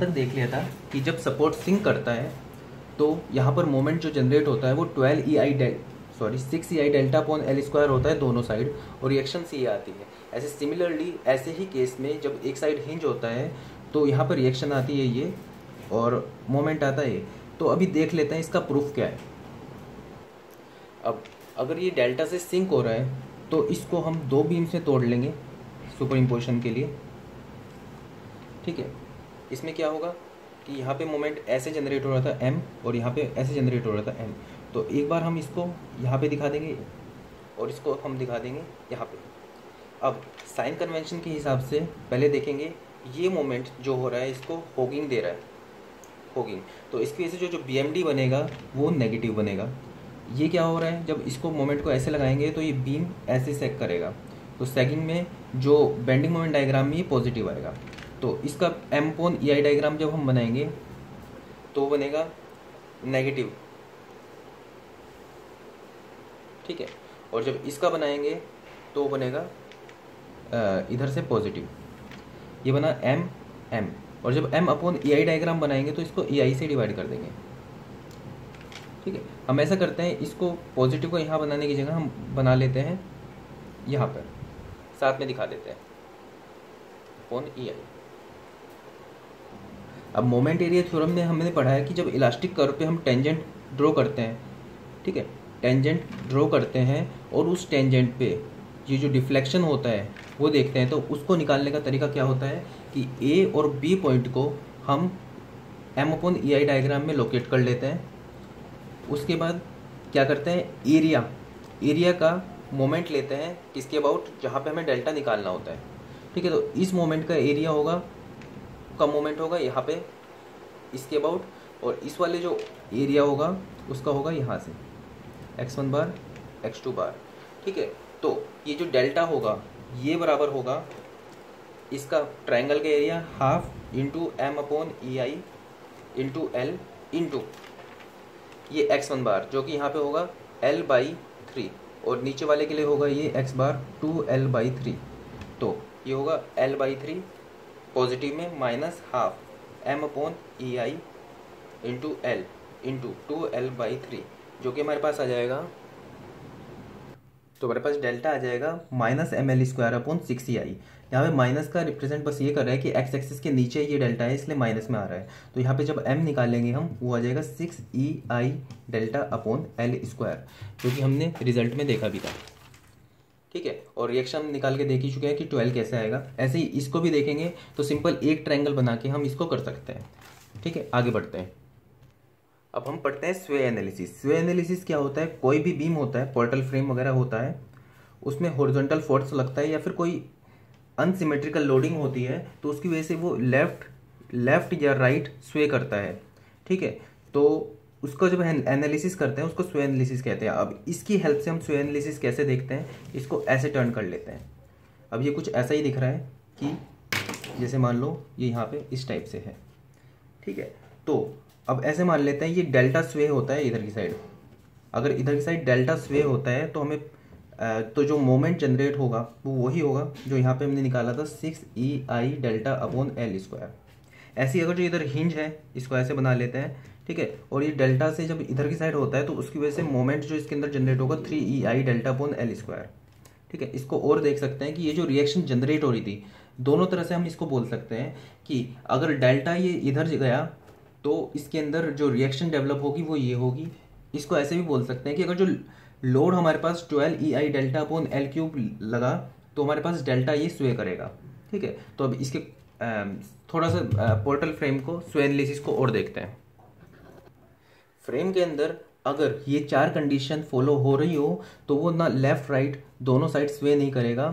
तक देख लिया था कि जब सपोर्ट सिंक करता है तो यहाँ पर मोमेंट जो जनरेट होता है वो 6 EI delta upon L square होता है दोनों साइड, और रिएक्शन सी आती है। ऐसे सिमिलरली ऐसे ही केस में जब एक साइड हिंज होता है तो यहाँ पर रिएक्शन आती है ये, और मोमेंट आता है ये। तो अभी देख लेते हैं इसका प्रूफ क्या है। अब अगर ये डेल्टा से सिंक हो रहा है तो इसको हम दो बीम से तोड़ लेंगे सुपर इम्पोजिशन के लिए। ठीक है, इसमें क्या होगा कि यहाँ पे मोमेंट ऐसे जनरेट हो रहा था m, और यहाँ पे ऐसे जनरेट हो रहा था m। तो एक बार हम इसको यहाँ पे दिखा देंगे और इसको हम दिखा देंगे यहाँ पे। अब साइन कन्वेंशन के हिसाब से पहले देखेंगे ये मोमेंट जो हो रहा है इसको होगिंग दे रहा है, होगिंग। तो इसकी वजह से जो BMD बनेगा वो नेगेटिव बनेगा। ये क्या हो रहा है, जब इसको मोमेंट को ऐसे लगाएंगे तो ये बीम ऐसे सेक करेगा, तो सेगिंग में जो बेंडिंग मोमेंट डायग्राम में ये पॉजिटिव आएगा। तो इसका M/EI डायग्राम जब हम बनाएंगे तो बनेगा नेगेटिव। ठीक है, और जब इसका बनाएंगे तो बनेगा इधर से पॉजिटिव। ये बना M, और जब M/EI डायग्राम बनाएंगे तो इसको EI से डिवाइड कर देंगे। ठीक है, हम ऐसा करते हैं, इसको पॉजिटिव को यहाँ बनाने की जगह हम बना लेते हैं यहाँ पर, साथ में दिखा देते हैं EI। अब मोमेंट एरिया थ्योरम में हमने पढ़ा है कि जब इलास्टिक कर्व पे हम टेंजेंट ड्रॉ करते हैं, ठीक है, टेंजेंट ड्रॉ करते हैं और उस टेंजेंट पे ये जो डिफ्लेक्शन होता है वो देखते हैं, तो उसको निकालने का तरीका क्या होता है कि A और B पॉइंट को हम M/EI डायग्राम में लोकेट कर लेते हैं। उसके बाद क्या करते हैं, एरिया का मोमेंट लेते हैं किसके अबाउट, जहाँ पे हमें डेल्टा निकालना होता है। ठीक है, तो इस मोमेंट का एरिया होगा, का मोमेंट होगा यहाँ पे इसके अबाउट, और इस वाले जो एरिया होगा उसका होगा यहाँ से x1 बार x2 बार। ठीक है, तो ये जो डेल्टा होगा ये बराबर होगा इसका ट्रायंगल का area half into M/EI into L into ये x1 बार जो कि यहाँ पे होगा L/3, और नीचे वाले के लिए होगा ये x बार 2L/3। तो ये होगा L/3 पॉजिटिव में minus half M/EI into L into 2L/3, जो कि हमारे पास आ जाएगा, तो हमारे पास डेल्टा आ जाएगा -mL²/6EI। यहाँ पे माइनस का रिप्रेजेंट बस ये कर रहा है कि x एक्सिस के नीचे ये डेल्टा है इसलिए माइनस में आ रहा है। तो यहाँ पे जब m निकालेंगे हम, वो आ जाएगा 6EI डेल्टा/L², जो कि हमने रिजल्ट में देखा भी था। ठीक है, और रिएक्शन निकाल के देख ही चुके हैं कि 12 कैसे आएगा। ऐसे ही इसको भी देखेंगे तो सिंपल एक ट्रायंगल बना के हम इसको कर सकते हैं। ठीक है, आगे बढ़ते हैं। अब हम पढ़ते हैं स्वे एनालिसिस। स्वे एनालिसिस क्या होता है, कोई भी बीम होता है, पोर्टल फ्रेम वगैरह होता है, उसमें हॉरिजॉन्टल फोर्स लगता है या फिर कोई अनसिमेट्रिकल लोडिंग होती है, तो उसकी वजह से वो लेफ्ट या राइट स्वे करता है। ठीक है, तो उसको जब एनालिसिस करते हैं उसको स्वे एनालिसिस कहते हैं। अब इसकी हेल्प से हम स्वे एनालिसिस कैसे देखते हैं, इसको ऐसे टर्न कर लेते हैं। अब ये कुछ ऐसा ही दिख रहा है कि जैसे मान लो ये यहाँ पे इस टाइप से है। ठीक है, तो अब ऐसे मान लेते हैं ये डेल्टा स्वे होता है इधर की साइड। अगर इधर की साइड डेल्टा स्वे होता है तो हमें तो जो मोमेंट जनरेट होगा वो वही होगा जो यहाँ पे हमने निकाला था 6EI डेल्टा/L²। ऐसे ही अगर जो इधर हिंज है इसको ऐसे बना लेते हैं। ठीक है, और ये डेल्टा से जब इधर की साइड होता है तो उसकी वजह से मोमेंट जो इसके अंदर जनरेट होगा 3EI डेल्टा/L²। ठीक है, इसको और देख सकते हैं कि ये जो रिएक्शन जनरेट हो रही थी, दोनों तरह से हम इसको बोल सकते हैं कि अगर डेल्टा ये इधर गया तो इसके अंदर जो रिएक्शन डेवलप होगी वो ये होगी। इसको ऐसे भी बोल सकते हैं कि अगर जो लोड हमारे पास 12EI डेल्टा/L³ लगा तो हमारे पास डेल्टा ये स्वे करेगा। ठीक है, तो अब इसके थोड़ा सा पोर्टल फ्रेम को स्वे एनालिसिस को और देखते हैं। फ्रेम के अंदर अगर ये 4 कंडीशन फॉलो हो रही हो तो वो ना लेफ्ट राइट दोनों साइड स्वे नहीं करेगा,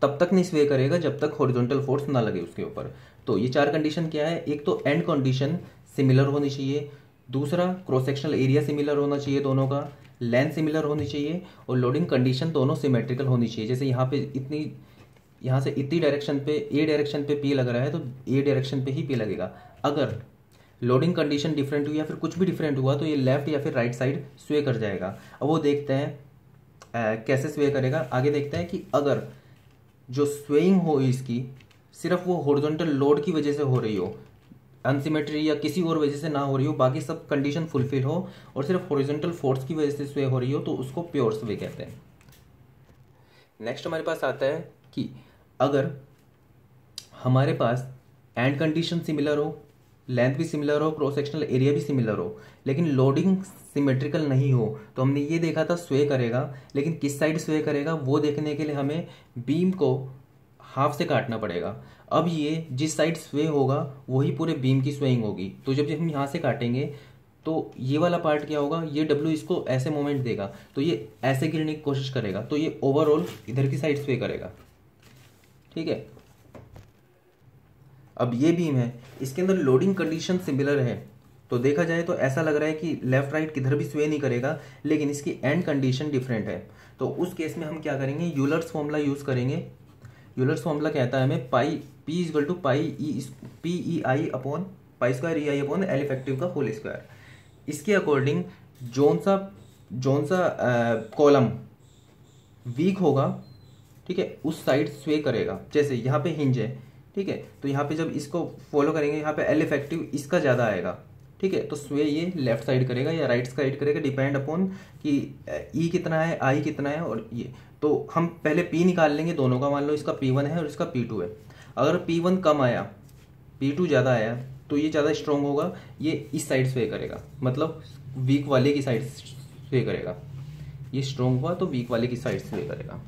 तब तक नहीं स्वे करेगा जब तक हॉरिजॉन्टल फोर्स ना लगे उसके ऊपर। तो ये 4 कंडीशन क्या है, एक तो एंड कंडीशन सिमिलर होनी चाहिए, दूसरा क्रॉस सेक्शनल एरिया सिमिलर होना चाहिए दोनों का, लेंथ सिमिलर होनी चाहिए, और लोडिंग कंडीशन दोनों सिमेट्रिकल होनी चाहिए। जैसे यहाँ पे यहाँ से इतनी डायरेक्शन पे ए डायरेक्शन पे पी लग रहा है तो ए डायरेक्शन पे ही पी लगेगा। अगर लोडिंग कंडीशन डिफरेंट हुई या फिर कुछ भी डिफरेंट हुआ तो ये लेफ्ट या फिर राइट साइड स्वे कर जाएगा। अब वो देखते हैं कैसे स्वे करेगा। आगे देखते हैं कि अगर जो स्वेइंग हो इसकी सिर्फ वो हॉरिजॉन्टल लोड की वजह से हो रही हो, अनसिमेट्री या किसी और वजह से ना हो रही हो, बाकी सब कंडीशन फुलफिल हो और सिर्फ हॉरिजॉन्टल फोर्स की वजह से स्वे हो रही हो, तो उसको प्योर स्वे कहते हैं। नेक्स्ट हमारे पास आता है कि अगर हमारे पास एंड कंडीशन सिमिलर हो, लेंथ भी सिमिलर हो, क्रॉस सेक्शनल एरिया भी सिमिलर हो, लेकिन लोडिंग सिमेट्रिकल नहीं हो, तो हमने ये देखा था स्वे करेगा, लेकिन किस साइड स्वे करेगा वो देखने के लिए हमें बीम को हाफ से काटना पड़ेगा। अब ये जिस साइड स्वे होगा वही पूरे बीम की स्वेइंग होगी, तो जब हम यहाँ से काटेंगे तो ये वाला पार्ट क्या होगा, ये डब्ल्यू इसको ऐसे मोमेंट देगा, तो ये ऐसे गिरने की कोशिश करेगा, तो ये ओवरऑल इधर की साइड स्वे करेगा। ठीक है, अब ये बीम है, इसके अंदर लोडिंग कंडीशन सिमिलर है, तो देखा जाए तो ऐसा लग रहा है कि लेफ्ट राइट किधर भी स्वे नहीं करेगा, लेकिन इसकी एंड कंडीशन डिफरेंट है। तो उस केस में हम क्या करेंगे, यूलर्स फॉर्मूला यूज करेंगे। यूलर्स फॉर्मूला कहता है हमें pi P equal to pi P E I upon pi square E I upon L effective का होल स्क्वायर। इसके अकॉर्डिंग जोन सा कॉलम वीक होगा, ठीक है, उस साइड स्वे करेगा। जैसे यहाँ पे हिंज है, ठीक है, तो यहाँ पे जब इसको फॉलो करेंगे, यहाँ पे एल इफेक्टिव इसका ज़्यादा आएगा, ठीक है, तो स्वे ये लेफ्ट साइड करेगा या राइट साइड करेगा, डिपेंड अपॉन कि ई कितना है, आई कितना है, और ये तो हम पहले पी निकाल लेंगे दोनों का। मान लो इसका P1 है और इसका P2 है, अगर P1 कम आया, P2 ज़्यादा आया, तो ये ज़्यादा स्ट्रॉन्ग होगा, ये इस साइड स्वे करेगा, मतलब वीक वाले की साइड स्वे करेगा। ये स्ट्रॉन्ग हुआ तो वीक वाले की साइड स्वे करेगा।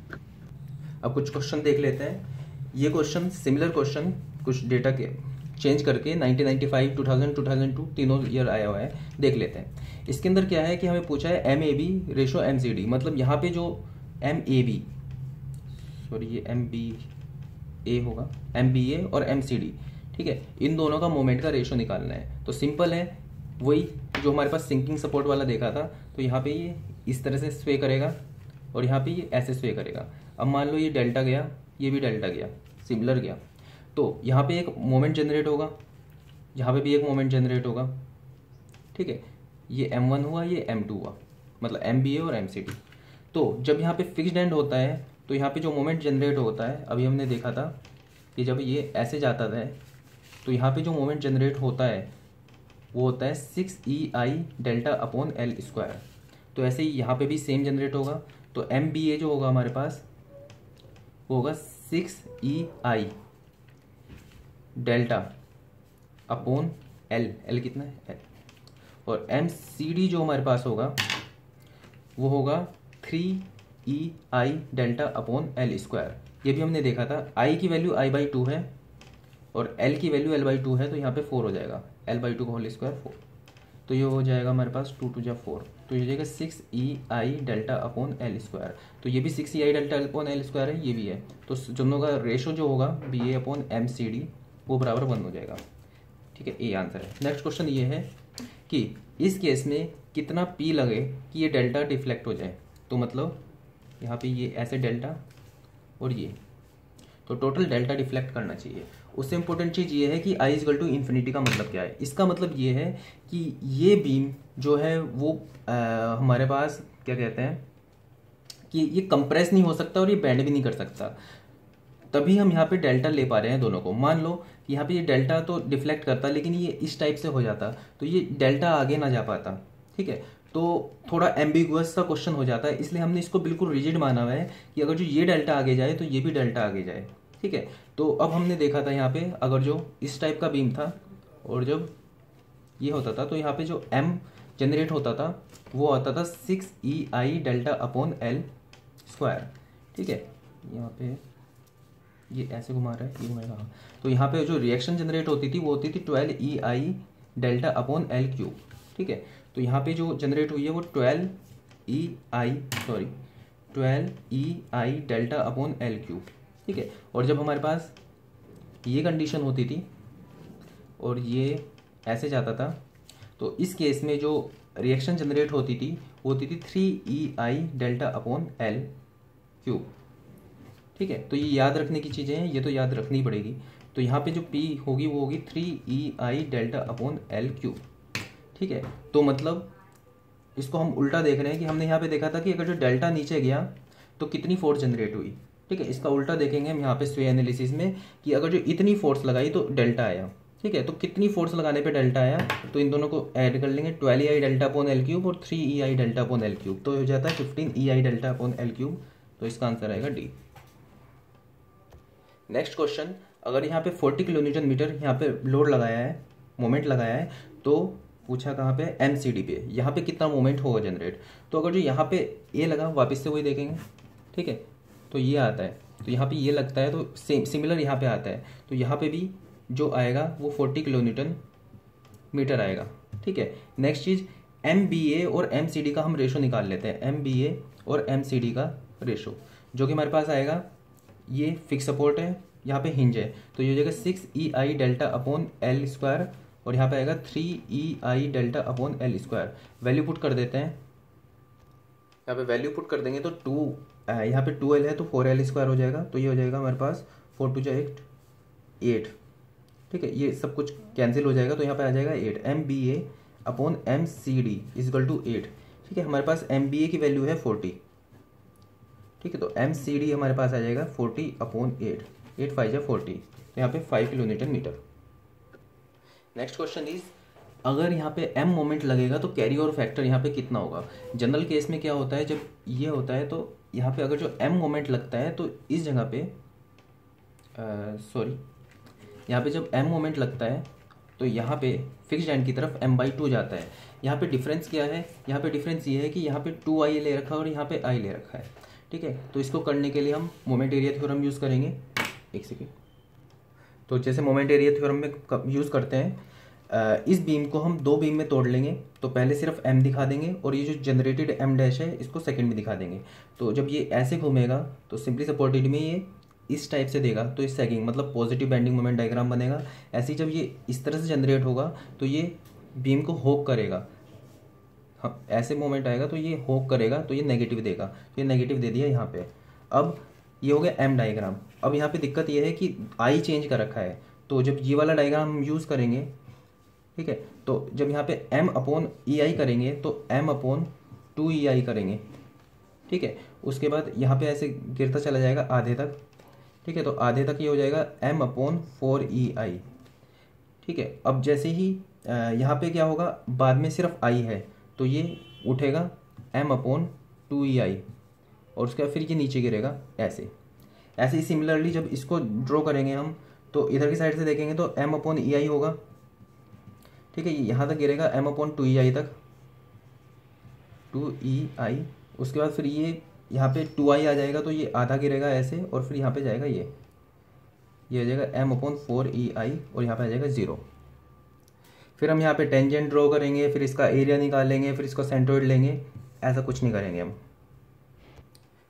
अब कुछ क्वेश्चन देख लेते हैं। ये क्वेश्चन सिमिलर क्वेश्चन कुछ डेटा के चेंज करके 1995, 2000, 2002 तीनों ईयर आया हुआ है, देख लेते हैं। इसके अंदर क्या है कि हमें पूछा है MAB रेशो MCD, मतलब यहाँ पे जो MAB, सॉरी ये MBA होगा, MBA और MCD, ठीक है, इन दोनों का मोमेंट का रेशो निकालना है। तो सिंपल है, वही जो हमारे पास सिंकिंग सपोर्ट वाला देखा था, तो यहाँ पे ये इस तरह से स्वे करेगा और यहाँ पे ये ऐसे स्वे करेगा। अब मान लो ये डेल्टा गया, ये भी डेल्टा गया, सिमिलर गया, तो यहाँ पे एक मोमेंट जनरेट होगा, यहाँ पे भी एक मोमेंट जनरेट होगा, ठीक है, ये M1 हुआ, ये M2 हुआ, मतलब MBA और MCD। तो जब यहाँ पे फिक्स्ड एंड होता है तो यहाँ पे जो मोमेंट जनरेट होता है, अभी हमने देखा था कि जब ये ऐसे जाता है तो यहाँ पे जो मोमेंट जनरेट होता है वो होता है 6EI delta upon L square. तो ऐसे ही यहाँ पे भी सेम जनरेट होगा, तो MBA जो होगा हमारे पास वो होगा 6EI डेल्टा अपॉन एल कितना है एल, और MCD जो हमारे पास होगा वो होगा 3EI delta upon L square. ये भी हमने देखा था, I की वैल्यू I/2 है और L की वैल्यू L/2 है, तो यहाँ पे 4 हो जाएगा, L/2 का होल स्क्वायर 4, तो ये हो जाएगा हमारे पास 2 2 4, तो ये हो जाएगा 6EI delta upon L square. तो ये भी 6EI delta upon L square है, ये भी है, तो दोनों का रेशो जो होगा BA अपॉन MCD वो बराबर 1 हो जाएगा। ठीक है, ये आंसर है। नेक्स्ट क्वेश्चन ये है कि इस केस में कितना P लगे कि ये डेल्टा डिफ्लेक्ट हो जाए। तो मतलब यहाँ पे ये ऐसे डेल्टा और ये, तो टोटल डेल्टा डिफ्लेक्ट करना चाहिए। उससे इंपॉर्टेंट चीज़ ये है कि I इक्वल टू इन्फिनिटी का मतलब क्या है। इसका मतलब ये है कि ये बीम जो है वो हमारे पास क्या कहते हैं कि ये कंप्रेस नहीं हो सकता और ये बैंड भी नहीं कर सकता, तभी हम यहाँ पे डेल्टा ले पा रहे हैं दोनों को। मान लो यहाँ पे ये डेल्टा तो डिफ्लेक्ट करता, लेकिन ये इस टाइप से हो जाता तो ये डेल्टा आगे ना जा पाता। ठीक है, तो थोड़ा एम्बिगुअस सा क्वेश्चन हो जाता है, इसलिए हमने इसको बिल्कुल रिजिड माना हुआ है कि अगर जो ये डेल्टा आगे जाए तो ये भी डेल्टा आगे जाए। ठीक है, तो अब हमने देखा था यहाँ पे अगर जो इस टाइप का बीम था और जब ये होता था तो यहाँ पे जो M जनरेट होता था वो आता था 6EI delta upon L square. ठीक है, यहाँ पे ये ऐसे घुमा रहा है, ये घुमाएगा, हाँ, तो यहाँ पे जो रिएक्शन जनरेट होती थी वो होती थी 12EI delta upon L cube. ठीक है, तो यहाँ पे जो जनरेट हुई है वो 12EI delta upon L cube. ठीक है, और जब हमारे पास ये कंडीशन होती थी और ये ऐसे जाता था तो इस केस में जो रिएक्शन जनरेट होती थी वो होती थी 3EI delta upon L cube. ठीक है, तो ये याद रखने की चीज़ें हैं, ये तो याद रखनी पड़ेगी। तो यहाँ पे जो P होगी वो होगी 3EI delta upon L cube. ठीक है, तो मतलब इसको हम उल्टा देख रहे हैं कि हमने यहाँ पे देखा था कि अगर जो डेल्टा नीचे गया तो कितनी फोर्स जनरेट हुई। ठीक है, इसका उल्टा देखेंगे हम यहाँ पे स्वे एनालिसिस में कि अगर जो इतनी फोर्स लगाई तो डेल्टा आया, ठीक है। तो कितनी फोर्स लगाने पे डेल्टा आया, तो इन दोनों को ऐड कर लेंगे, 12 EI delta upon L cube और 3 EI delta upon L cube, तो हो जाता है 15 EI delta upon L cube. तो इसका आंसर आएगा डी। नेक्स्ट क्वेश्चन, अगर यहाँ पे 40 किलोन्यूटन मीटर यहाँ पे लोड लगाया है, मोमेंट लगाया है, तो पूछा कहाँ पे, MCD पे, यहाँ पे कितना मोमेंट होगा जनरेट। तो अगर जो यहाँ पे ये लगा, वापस से वही देखेंगे, ठीक है। तो ये आता है, तो यहाँ पे ये लगता है, तो सेम सिमिलर यहाँ पे आता है, तो यहाँ पे भी जो आएगा वो 40 किलोन्यूटन मीटर आएगा, ठीक है। नेक्स्ट चीज़, MBA और MCD का हम रेशो निकाल लेते हैं, MBA और MCD का रेशो, जो कि हमारे पास आएगा, ये फिक्स सपोर्ट है, यहाँ पे हिंज है, तो ये हो जाएगा 6 EI delta upon L square, और यहाँ पे आएगा 3 EI delta upon L square. Value put कर देते हैं, यहाँ पे वैल्यू पुट कर देंगे तो 2, यहाँ पे 2L है तो 4L स्क्वायर हो जाएगा, तो ये हो जाएगा हमारे पास 4 2 8, ठीक है। ये सब कुछ कैंसिल हो जाएगा, तो यहाँ पे आ जाएगा 8 MBA upon MCD is equal to 8, ठीक है। हमारे पास MBA की वैल्यू है 40, ठीक है, तो MCD हमारे पास आ जाएगा 40 अपॉन 8, 8 5 40, तो यहाँ पे 5 kilonewton metre. Next question is, अगर यहाँ पे M मोमेंट लगेगा तो कैरी ओवर फैक्टर यहाँ पे कितना होगा। जनरल केस में क्या होता है, जब ये होता है तो यहाँ पे अगर जो M मोमेंट लगता है तो इस जगह पे यहाँ पे जब M मोमेंट लगता है तो यहाँ पे फिक्स्ड एंड की तरफ m/2 जाता है। यहाँ पे डिफरेंस क्या है, यहाँ पे डिफरेंस ये है कि यहाँ पे 2I ले रखा है और यहाँ पे I ले रखा है, ठीक है। तो इसको करने के लिए हम मोमेंट एरिया थ्योरम यूज़ करेंगे, एक सेकेंड। तो जैसे मोमेंट एरिया थ्योरम में यूज़ करते हैं, इस बीम को हम 2 बीम में तोड़ लेंगे, तो पहले सिर्फ M दिखा देंगे और ये जो जनरेटेड M डैश है इसको सेकंड में दिखा देंगे। तो जब ये ऐसे घूमेगा तो सिंपली सपोर्टेड में ये इस टाइप से देगा, तो इस सैगिंग मतलब पॉजिटिव बेंडिंग मोमेंट डायग्राम बनेगा। ऐसे ही जब ये इस तरह से जनरेट होगा तो ये बीम को होक करेगा, हाँ ऐसे मोमेंट आएगा तो ये होक करेगा, तो ये नेगेटिव देगा, तो ये नेगेटिव दे दिया यहाँ पे। अब ये हो गया M डायग्राम। अब यहाँ पे दिक्कत ये है कि I चेंज कर रखा है, तो जब ये वाला डायग्राम हम यूज़ करेंगे, ठीक है, तो जब यहाँ पे M अपॉन EI करेंगे तो M अपॉन 2EI करेंगे, ठीक है। उसके बाद यहाँ पे ऐसे गिरता चला जाएगा आधे तक, ठीक है, तो आधे तक ये हो जाएगा M अपॉन 4EI, ठीक है। अब जैसे ही यहाँ पे क्या होगा, बाद में सिर्फ I है तो ये उठेगा M अपॉन 2EI, और उसके बाद फिर ये नीचे गिरेगा ऐसे। ऐसे ही सिमिलरली जब इसको ड्रॉ करेंगे हम, तो इधर की साइड से देखेंगे तो M अपॉन EI होगा, ठीक है, ये यहाँ तक गिरेगा M अपॉन 2EI तक, 2EI। उसके बाद फिर ये यहाँ पे 2I आ जाएगा तो ये आधा गिरेगा ऐसे, और फिर यहाँ पे जाएगा ये आ जाएगा M अपॉन 4EI, और यहाँ पे आ जाएगा 0। फिर हम यहाँ पे टेंजेंट ड्रॉ करेंगे, फिर इसका एरिया निकालेंगे, फिर इसको सेंट्रोइड लेंगे। ऐसा कुछ नहीं करेंगे हम,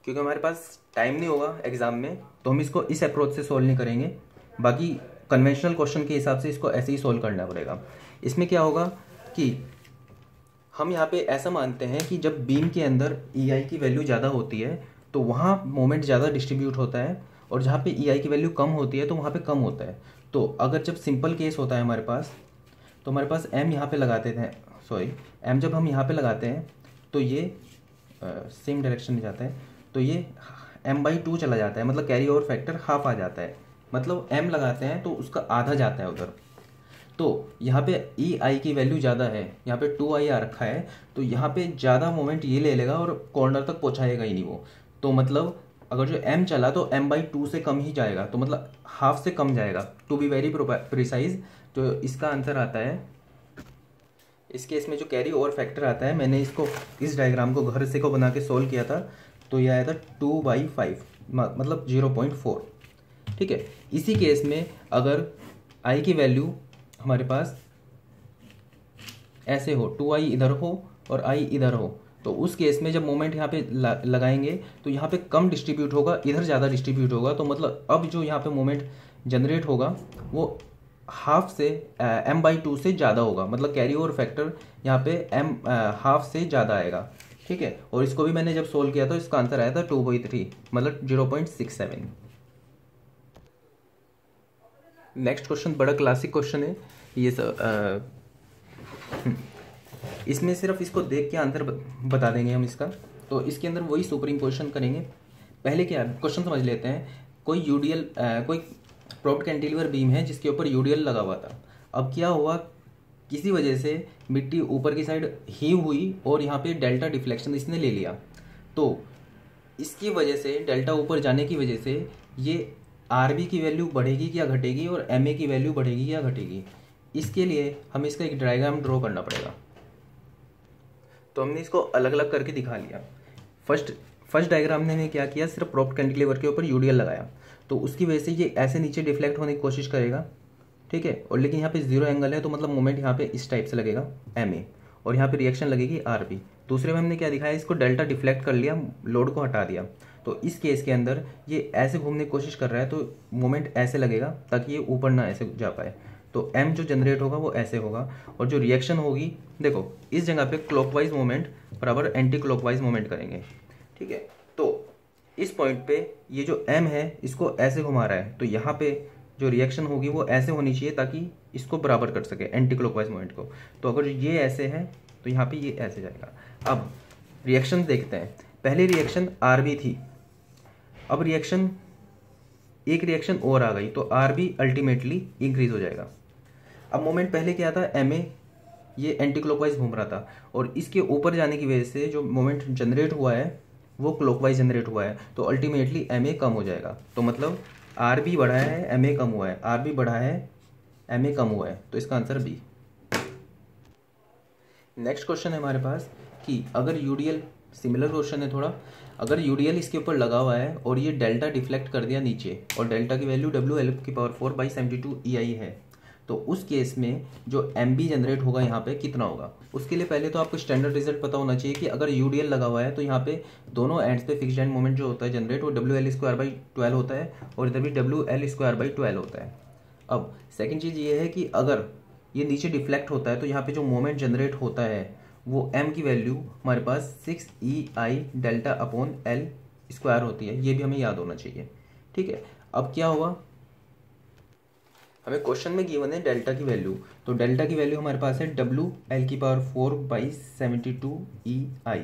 क्योंकि हमारे पास टाइम नहीं होगा एग्जाम में, तो हम इसको इस अप्रोच से सोल्व नहीं करेंगे। बाकी कन्वेंशनल क्वेश्चन के हिसाब से इसको ऐसे ही सोल्व करना पड़ेगा। इसमें क्या होगा कि हम यहाँ पे ऐसा मानते हैं कि जब बीम के अंदर EI की वैल्यू ज़्यादा होती है तो वहाँ मोमेंट ज़्यादा डिस्ट्रीब्यूट होता है, और जहाँ पे EI की वैल्यू कम होती है तो वहाँ पे कम होता है। तो अगर जब सिंपल केस होता है हमारे पास, तो हमारे पास M यहाँ पे लगाते थे, M जब हम यहाँ पे लगाते हैं तो ये सेम डायरेक्शन में जाता है, तो ये M/2 चला जाता है, मतलब कैरी ओवर फैक्टर हाफ आ जाता है। मतलब M लगाते हैं तो उसका आधा जाता है उधर। तो यहाँ पे EI की वैल्यू ज़्यादा है, यहाँ पे 2I आ रखा है, तो यहाँ पे ज़्यादा मोमेंट ये ले लेगा और कॉर्नर तक पहुँचाएगा ही नहीं वो। तो मतलब अगर जो M चला तो M/2 से कम ही जाएगा, तो मतलब हाफ से कम जाएगा, टू बी वेरी प्रिसाइज। तो इसका आंसर आता है, इस केस में जो कैरी ओवर फैक्टर आता है, मैंने इसको इस डायग्राम को घर से को बना के सोल्व किया था, तो यह आया था 2/5 मतलब 0.4, ठीक है। इसी केस में अगर I की वैल्यू हमारे पास ऐसे हो, 2I इधर हो और I इधर हो, तो उस केस में जब मोमेंट यहाँ पे लगाएंगे तो यहाँ पे कम डिस्ट्रीब्यूट होगा, इधर ज़्यादा डिस्ट्रीब्यूट होगा। तो मतलब अब जो यहाँ पे मोमेंट जनरेट होगा वो हाफ से M/2 से ज़्यादा होगा, मतलब कैरी ओवर फैक्टर यहाँ पे हाफ से ज़्यादा आएगा, ठीक है। और इसको भी मैंने जब सोल्व किया तो इसका आंसर आया था 2/3 मतलब 0.67। नेक्स्ट क्वेश्चन बड़ा क्लासिक क्वेश्चन है ये सब, इसमें सिर्फ इसको देख के आंसर बता देंगे हम इसका। तो इसके अंदर वही सुपर इम्पोजिशन करेंगे। पहले क्या क्वेश्चन समझ लेते हैं। कोई यूडीएल कोई प्रोप्ड कैंटिलीवर बीम है जिसके ऊपर यूडीएल लगा हुआ था। अब क्या हुआ, किसी वजह से मिट्टी ऊपर की साइड हीव हुई और यहाँ पे डेल्टा डिफ्लेक्शन इसने ले लिया। तो इसकी वजह से, डेल्टा ऊपर जाने की वजह से ये आर बी की वैल्यू बढ़ेगी या घटेगी और एम ए की वैल्यू बढ़ेगी या घटेगी। इसके लिए हमें इसका एक डायग्राम ड्रॉ करना पड़ेगा। तो हमने इसको अलग अलग करके दिखा लिया। फर्स्ट डायग्राम ने हमें क्या किया, सिर्फ प्रॉप्ड कैंटिलीवर के ऊपर यूडीएल लगाया, तो उसकी वजह से ये ऐसे नीचे डिफ्लेक्ट होने की कोशिश करेगा, ठीक है। और लेकिन यहाँ पे जीरो एंगल है तो मतलब मोमेंट यहाँ पे इस टाइप से लगेगा एम ए, और यहाँ पे रिएक्शन लगेगी आर बी। दूसरे में हमने क्या दिखाया, इसको डेल्टा डिफ्लेक्ट कर लिया, लोड को हटा दिया। तो इस केस के अंदर ये ऐसे घूमने की कोशिश कर रहा है तो मोमेंट ऐसे लगेगा ताकि ये ऊपर ना ऐसे जा पाए। तो एम जो जनरेट होगा वो ऐसे होगा, और जो रिएक्शन होगी, देखो इस जगह पे क्लॉकवाइज मोमेंट बराबर एंटी क्लॉकवाइज मोमेंट करेंगे, ठीक है। तो इस पॉइंट पे ये जो एम है इसको ऐसे घुमा रहा है, तो यहाँ पे जो रिएक्शन होगी वो ऐसे होनी चाहिए ताकि इसको बराबर कर सके एंटी क्लॉकवाइज मोमेंट को। तो अगर ये ऐसे है तो यहाँ पे ये ऐसे जाएगा। अब रिएक्शन देखते हैं। पहले रिएक्शन आर बी थी, अब रिएक्शन एक रिएक्शन और आ गई तो आर बी अल्टीमेटली इंक्रीज हो जाएगा। अब मोमेंट पहले क्या था, एम ए ये एंटी क्लॉकवाइज घूम रहा था, और इसके ऊपर जाने की वजह से जो मोमेंट जनरेट हुआ है वो क्लॉकवाइज जनरेट हुआ है, तो अल्टीमेटली एम ए कम हो जाएगा। तो मतलब आर बी बढ़ा है, एम ए कम हुआ है, आर बी बढ़ा है, एम ए कम हुआ है, तो इसका आंसर बी। नेक्स्ट क्वेश्चन है हमारे पास कि अगर यूडीएल, सिमिलर क्वेश्चन है थोड़ा, अगर यूडीएल इसके ऊपर लगा हुआ है और ये डेल्टा डिफ्लेक्ट कर दिया नीचे, और डेल्टा की वैल्यू WL⁴/72 EI है, तो उस केस में जो एम बी जनरेट होगा यहाँ पे कितना होगा। उसके लिए पहले तो आपको स्टैंडर्ड रिजल्ट पता होना चाहिए कि अगर यूडीएल लगा हुआ है तो यहाँ पे दोनों एंड्स पे फिक्स्ड एंड मोमेंट जो होता है जनरेट वो WL²/12 होता है, और इधर भी WL²/12 होता है। अब सेकेंड चीज़ ये है कि अगर ये नीचे डिफ्लेक्ट होता है तो यहाँ पे जो मोमेंट जनरेट होता है वो एम की वैल्यू हमारे पास 6EI डेल्टा/L² होती है, ये भी हमें याद होना चाहिए, ठीक है। अब क्या हुआ, हमें क्वेश्चन में गिवन है डेल्टा की वैल्यू, तो डेल्टा की वैल्यू हमारे पास है WL⁴/72 EI।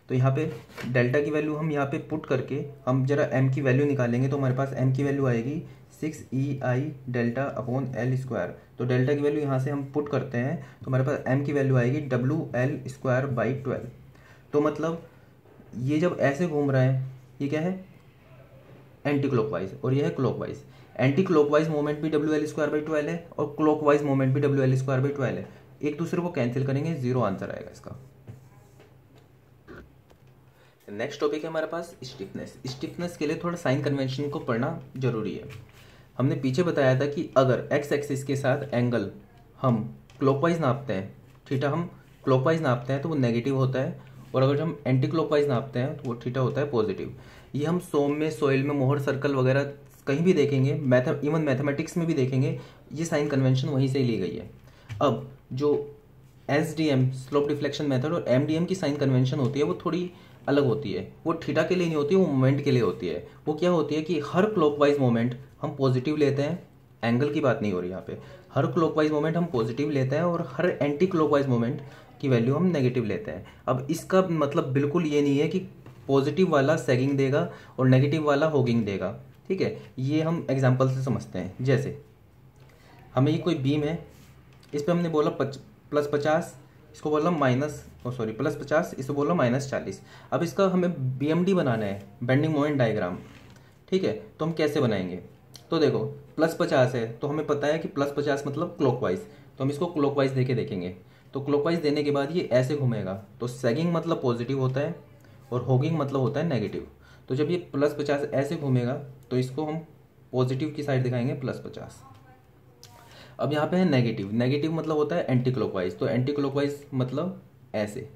तो यहाँ पे डेल्टा की वैल्यू हम यहाँ पे पुट करके हम जरा एम की वैल्यू निकालेंगे, तो हमारे पास एम की वैल्यू आएगी 6EI डेल्टा/L²। तो डेल्टा की वैल्यू यहाँ से हम पुट करते हैं तो हमारे पास एम की वैल्यू आएगी WL²/12। तो मतलब ये जब ऐसे घूम रहा है, ये क्या है, एंटी क्लॉकवाइज, और ये है क्लॉकवाइज। एंटी क्लॉकवाइज मोमेंट भी WL²/12 है और क्लॉकवाइज मोमेंट भी WL²/12 है, एक दूसरे को कैंसिल करेंगे, जीरो आंसर आएगा इसका। नेक्स्ट टॉपिक है हमारे पास स्टिफनेस। स्टिफनेस के लिए थोड़ा साइन कन्वेंशन को पढ़ना जरूरी है। हमने पीछे बताया था कि अगर एक्स एक्सिस के साथ एंगल हम क्लॉकवाइज नापते हैं, थीटा हम क्लॉकवाइज नापते हैं तो वो नेगेटिव होता है, और अगर हम एंटी क्लॉकवाइज नापते हैं तो वो थीटा होता है पॉजिटिव। ये हम सोम में, सोइल में, मोहर सर्कल वगैरह कहीं भी देखेंगे, इवन मैथमेटिक्स में भी देखेंगे, ये साइन कन्वेंशन वहीं से ही ली गई है। अब जो SDM स्लोप डिफ्लेक्शन मेथड और MDM की साइन कन्वेंशन होती है वो थोड़ी अलग होती है, वो थीटा के लिए नहीं होती, वो मोमेंट के लिए होती है। वो क्या होती है कि हर क्लॉकवाइज मोमेंट हम पॉजिटिव लेते हैं, एंगल की बात नहीं हो रही यहाँ पे, हर क्लॉकवाइज मोमेंट हम पॉजिटिव लेते हैं और हर एंटी क्लॉकवाइज मोमेंट की वैल्यू हम नेगेटिव लेते हैं। अब इसका मतलब बिल्कुल ये नहीं है कि पॉजिटिव वाला सैगिंग देगा और नेगेटिव वाला हॉगिंग देगा, ठीक है। ये हम एग्जाम्पल से समझते हैं। जैसे हमें ये कोई बीम है, इस पर हमने बोला +50, इसको बोला +50, इसको बोला -40। अब इसका हमें BMD बनाना है, बेंडिंग मोमेंट डायग्राम, ठीक है। तो हम कैसे बनाएंगे, तो देखो +50 है तो हमें पता है कि +50 मतलब क्लॉकवाइज, तो हम इसको क्लॉकवाइज देके देखेंगे। तो क्लॉकवाइज देने के बाद ये ऐसे घूमेगा, तो सैगिंग मतलब पॉजिटिव होता है और हॉगिंग मतलब होता है नेगेटिव। तो जब ये +50 ऐसे घूमेगा तो इसको हम पॉजिटिव की साइड दिखाएंगे +50। अब यहाँ पे है नेगेटिव, नेगेटिव मतलब होता है एंटी क्लॉकवाइज, तो एंटी क्लॉकवाइज मतलब ऐसे।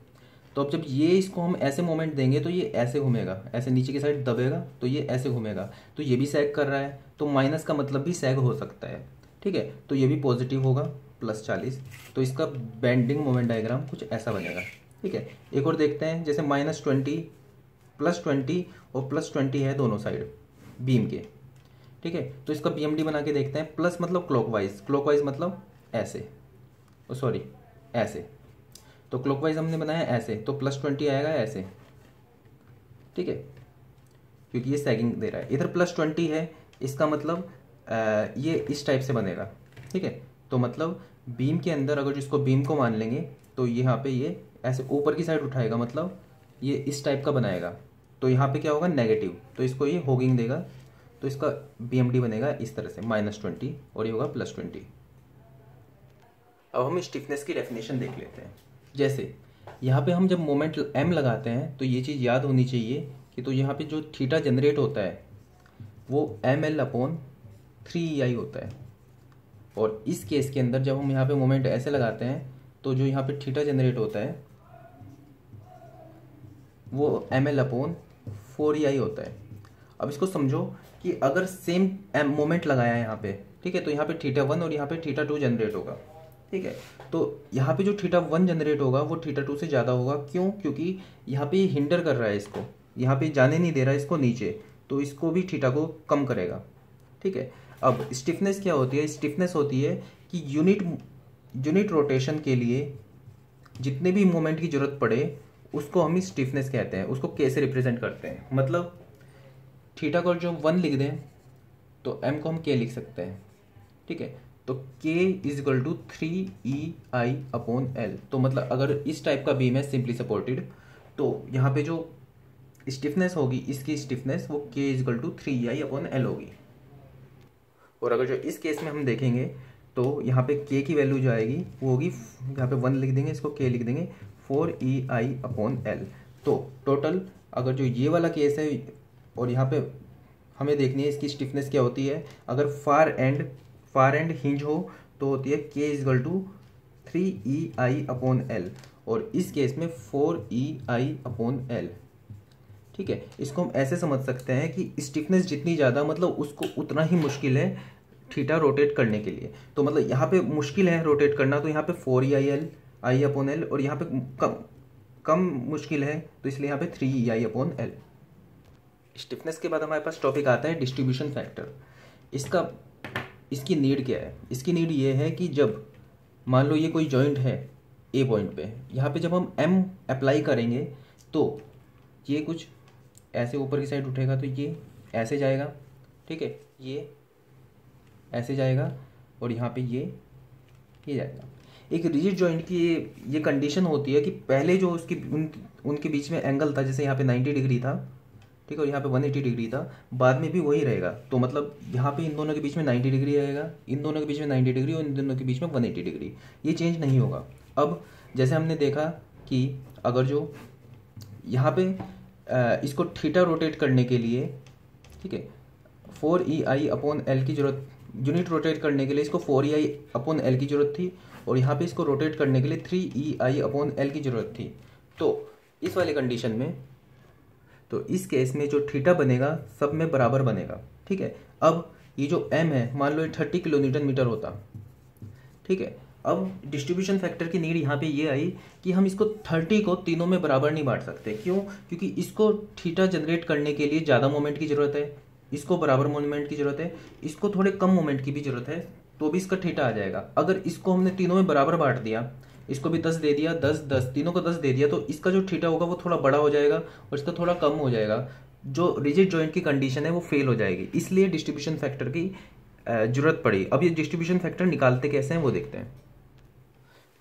तो अब जब ये इसको हम ऐसे मोमेंट देंगे तो ये ऐसे घूमेगा, ऐसे नीचे की साइड दबेगा तो ये ऐसे घूमेगा, तो ये भी सैग कर रहा है, तो माइनस का मतलब भी सैग हो सकता है, ठीक है। तो ये भी पॉजिटिव होगा +40, तो इसका बेंडिंग मोमेंट डायग्राम कुछ ऐसा बनेगा, ठीक है। एक और देखते हैं, जैसे -20, +20 और +20 है दोनों साइड बीम के, ठीक है। तो इसका BMD बना के देखते हैं। प्लस मतलब क्लॉकवाइज, क्लॉकवाइज मतलब ऐसे, ऐसे, तो क्लॉकवाइज हमने बनाया ऐसे, तो +20 आएगा ऐसे, ठीक है, क्योंकि ये सैगिंग दे रहा है। इधर +20 है, इसका मतलब ये इस टाइप से बनेगा, ठीक है। तो मतलब बीम के अंदर अगर जिसको बीम को मान लेंगे तो यहाँ पे ये ऐसे ऊपर की साइड उठाएगा, मतलब ये इस टाइप का बनाएगा, तो यहाँ पे क्या होगा नेगेटिव, तो इसको ये होगिंग देगा, तो इसका BMD बनेगा इस तरह से -20 और ये होगा +20। अब हम स्टिफनेस की डेफिनेशन देख लेते हैं। जैसे यहाँ पे हम जब मोमेंट m लगाते हैं तो ये चीज़ याद होनी चाहिए कि तो यहाँ पे जो थीटा जनरेट होता है वो ml/3EI होता है। और इस केस के अंदर जब हम यहाँ पे मोमेंट ऐसे लगाते हैं तो जो यहाँ पे थीटा जनरेट होता है वो ml/4EI होता है। अब इसको समझो कि अगर सेम मोमेंट लगाया है यहाँ पे, ठीक है, तो यहाँ पे θ1 और यहाँ पे θ2 जनरेट होगा, ठीक है। तो यहाँ पे जो θ1 जनरेट होगा वो θ2 से ज़्यादा होगा। क्यों? क्योंकि यहाँ पे हिंडर कर रहा है इसको, यहाँ पे जाने नहीं दे रहा है इसको नीचे, तो इसको भी थीटा को कम करेगा, ठीक है। अब स्टिफनेस क्या होती है? स्टिफनेस होती है कि यूनिट रोटेशन के लिए जितने भी मोमेंट की जरूरत पड़े उसको हम स्टिफनेस कहते हैं। उसको कैसे रिप्रेजेंट करते हैं? मतलब थीटा को जो 1 लिख दें तो m को हम k लिख सकते हैं, ठीक है। तो k = 3EI/L। तो मतलब अगर इस टाइप का बीम है सिंपली सपोर्टेड, तो यहाँ पे जो स्टिफनेस होगी इसकी स्टिफनेस वो k = 3EI/L होगी। और अगर जो इस केस में हम देखेंगे तो यहाँ पे k की वैल्यू जो आएगी वो होगी, यहाँ पे 1 लिख देंगे, इसको k लिख देंगे, 4EI/L। तो टोटल अगर जो ये वाला केस है और यहाँ पे हमें देखनी है इसकी स्टिफनेस क्या होती है। अगर फार एंड हिंज हो तो होती है k = 3EI/L और इस केस में 4EI/L, ठीक है। इसको हम ऐसे समझ सकते हैं कि स्टिफनेस जितनी ज़्यादा मतलब उसको उतना ही मुश्किल है थीटा रोटेट करने के लिए। तो मतलब यहाँ पे मुश्किल है रोटेट करना, तो यहाँ पे 4EI/L और यहाँ पे कम मुश्किल है तो इसलिए यहाँ पे 3EI/L। स्टिफनेस के बाद हमारे पास टॉपिक आता है डिस्ट्रीब्यूशन फैक्टर। इसकी नीड क्या है? इसकी नीड ये है कि जब मान लो ये कोई जॉइंट है ए पॉइंट पे, यहाँ पे जब हम m अप्लाई करेंगे तो ये कुछ ऐसे ऊपर की साइड उठेगा, तो ये ऐसे जाएगा, ठीक है, ये ऐसे जाएगा और यहाँ पे ये जाएगा। एक रिजिड जॉइंट की ये कंडीशन होती है कि पहले जो उसकी उनके बीच में एंगल था, जैसे यहाँ पे 90 डिग्री था, ठीक है, और यहाँ पे 180 डिग्री था, बाद में भी वही रहेगा। तो मतलब यहाँ पे इन दोनों के बीच में 90 डिग्री रहेगा, इन दोनों के बीच में 90 डिग्री और इन दोनों के बीच में 180 डिग्री, ये चेंज नहीं होगा। अब जैसे हमने देखा कि अगर जो यहाँ पे इसको थीटा रोटेट करने के लिए, ठीक है, 4EI/L की जरूरत, यूनिट रोटेट करने के लिए इसको 4EI/L की जरूरत थी और यहाँ पे इसको रोटेट करने के लिए 3EI/L की जरूरत थी। तो इस वाले कंडीशन में, तो इस केस में जो थीटा बनेगा सब में बराबर बनेगा, ठीक है। अब ये जो m है, मान लो ये 30 kN/m होता, ठीक है। अब डिस्ट्रीब्यूशन फैक्टर की नीड यहाँ पे ये आई कि हम इसको 30 को तीनों में बराबर नहीं बांट सकते। क्यों? क्योंकि इसको थीटा जनरेट करने के लिए ज़्यादा मोमेंट की ज़रूरत है, इसको बराबर मोमेंट की ज़रूरत है, इसको थोड़े कम मोमेंट की भी ज़रूरत है, तो भी इसका थीटा आ जाएगा। अगर इसको हमने तीनों में बराबर बांट दिया, इसको भी 10 दे दिया, 10 तीनों को 10 दे दिया, तो इसका जो थीटा होगा वो थोड़ा बड़ा हो जाएगा और इसका थोड़ा कम हो जाएगा। जो रिजिड जॉइंट की कंडीशन है वो फेल हो जाएगी, इसलिए डिस्ट्रीब्यूशन फैक्टर की जरूरत पड़ी। अब ये डिस्ट्रीब्यूशन फैक्टर निकालते कैसे हैं वो देखते हैं।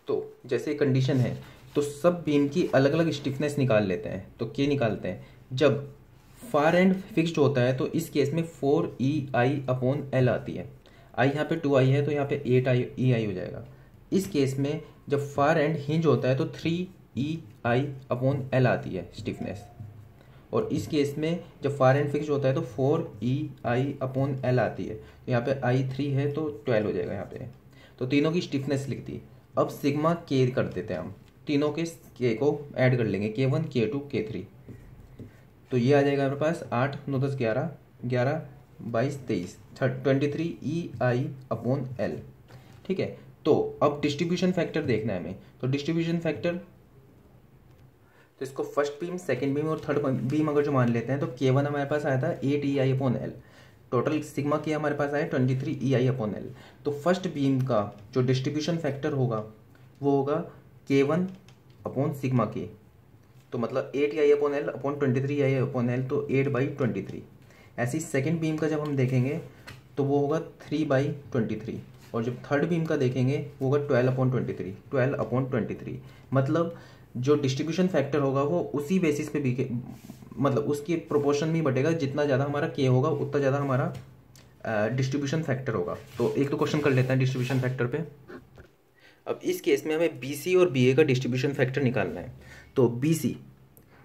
तो जैसे कंडीशन है तो सब बीम की अलग अलग स्टिफनेस निकाल लेते हैं। तो क्या निकालते हैं? जब फार एंड फिक्स्ड होता है तो इस केस में 4EI/L आती है। आई यहाँ पे 2I है तो यहाँ पे 8EI हो जाएगा। इस केस में जब फार एंड हिंज होता है तो 3EI/L आती है स्टिफनेस। और इस केस में जब फार एंड फिक्स्ड होता है तो 4EI/L आती है। तो यहाँ पे I3 है तो 12 हो जाएगा यहाँ पे। तो तीनों की स्टिफनेस लिख दी। अब सिग्मा के कर देते हैं हम, तीनों के के को ऐड कर लेंगे, K1 K2 K3। तो ये आ जाएगा हमारे पास 8 9 10 11 11 22 23 23EI/L, ठीक है। तो अब डिस्ट्रीब्यूशन फैक्टर देखना है हमें। तो डिस्ट्रीब्यूशन फैक्टर, तो इसको फर्स्ट बीम, सेकंड बीम और थर्ड बीम अगर जो मान लेते हैं तो K1 हमारे पास आया था 8EI/L, टोटल सिग्मा के हमारे पास आया 23EI/L। तो फर्स्ट बीम का जो डिस्ट्रीब्यूशन फैक्टर होगा वो होगा K1/सिग्मा के। तो मतलब 8EI/L/23EI/L, तो 8/23। ऐसी सेकंड बीम का जब हम देखेंगे तो वो होगा 3/23। और जब थर्ड बीम का देखेंगे वो होगा 12/23, 12/23। मतलब जो डिस्ट्रीब्यूशन फैक्टर होगा वो उसी बेसिस पे भी, मतलब उसकी प्रोपोर्शन में बटेगा, जितना ज़्यादा हमारा के होगा उतना ज़्यादा हमारा डिस्ट्रीब्यूशन फैक्टर होगा। तो एक तो क्वेश्चन कर लेते हैं डिस्ट्रीब्यूशन फैक्टर पे। अब इस केस में हमें बी सी और बी ए का डिस्ट्रीब्यूशन फैक्टर निकालना है। तो बी सी,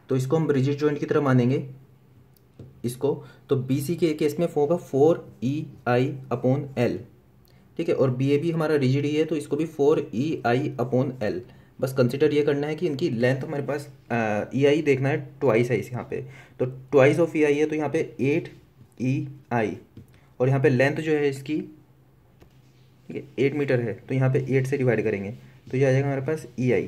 तो इसको हम ब्रिजिड जॉइंट की तरह मानेंगे इसको। तो बी सी के केस में होगा 4EI/L, ठीक है। और बी ए भी हमारा रिजिड ही है तो इसको भी 4EI/L। बस कंसिडर ये करना है कि इनकी लेंथ हमारे पास EI देखना है, ट्वाइस है इस यहाँ पे। तो ट्वाइस ऑफ EI है तो यहाँ पे 8EI, और यहाँ पे लेंथ जो है इसकी, ठीक है, 8 मीटर है तो यहाँ पे 8 से डिवाइड करेंगे तो ये आ जाएगा हमारे पास EI।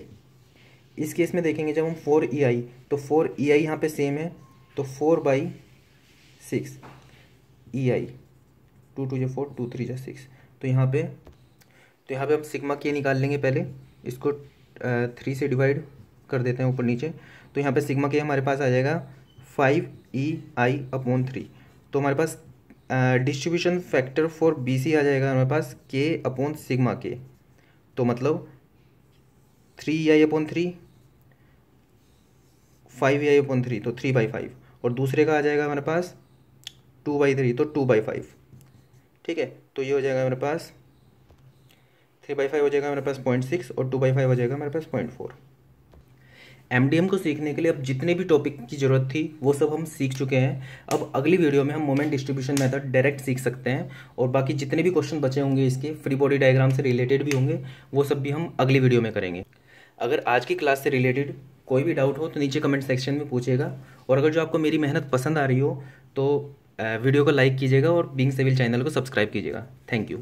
इस केस में देखेंगे जब हम 4EI, तो 4EI यहाँ पे सेम है तो 4/6 EI, 2 2 4, 2 3 6। तो यहाँ पे हम सिग्मा के निकाल लेंगे। पहले इसको 3 से डिवाइड कर देते हैं ऊपर नीचे। तो यहाँ पे सिग्मा के हमारे पास आ जाएगा 5EI/3। तो हमारे पास distribution factor for B C आ जाएगा हमारे पास K/सिग्मा के। तो मतलब 3EI/3, 5EI/3, तो 3/5। और दूसरे का आ जाएगा हमारे पास 2/3, तो 2/5, ठीक है। तो ये हो जाएगा हमारे पास 3/5 हो जाएगा हमारे पास 0.6 और 2/5 हो जाएगा हमारे पास 0.4। एमडीएम को सीखने के लिए अब जितने भी टॉपिक की ज़रूरत थी वो सब हम सीख चुके हैं। अब अगली वीडियो में हम मोमेंट डिस्ट्रीब्यूशन मेथड डायरेक्ट सीख सकते हैं, और बाकी जितने भी क्वेश्चन बचे होंगे इसके फ्री बॉडी डायग्राम से रिलेटेड भी होंगे, वो सब भी हम अगली वीडियो में करेंगे। अगर आज की क्लास से रिलेटेड कोई भी डाउट हो तो नीचे कमेंट सेक्शन में पूछिएगा, और अगर जो आपको मेरी मेहनत पसंद आ रही हो तो वीडियो को लाइक कीजिएगा और बीइंग सिविल चैनल को सब्सक्राइब कीजिएगा। Thank you.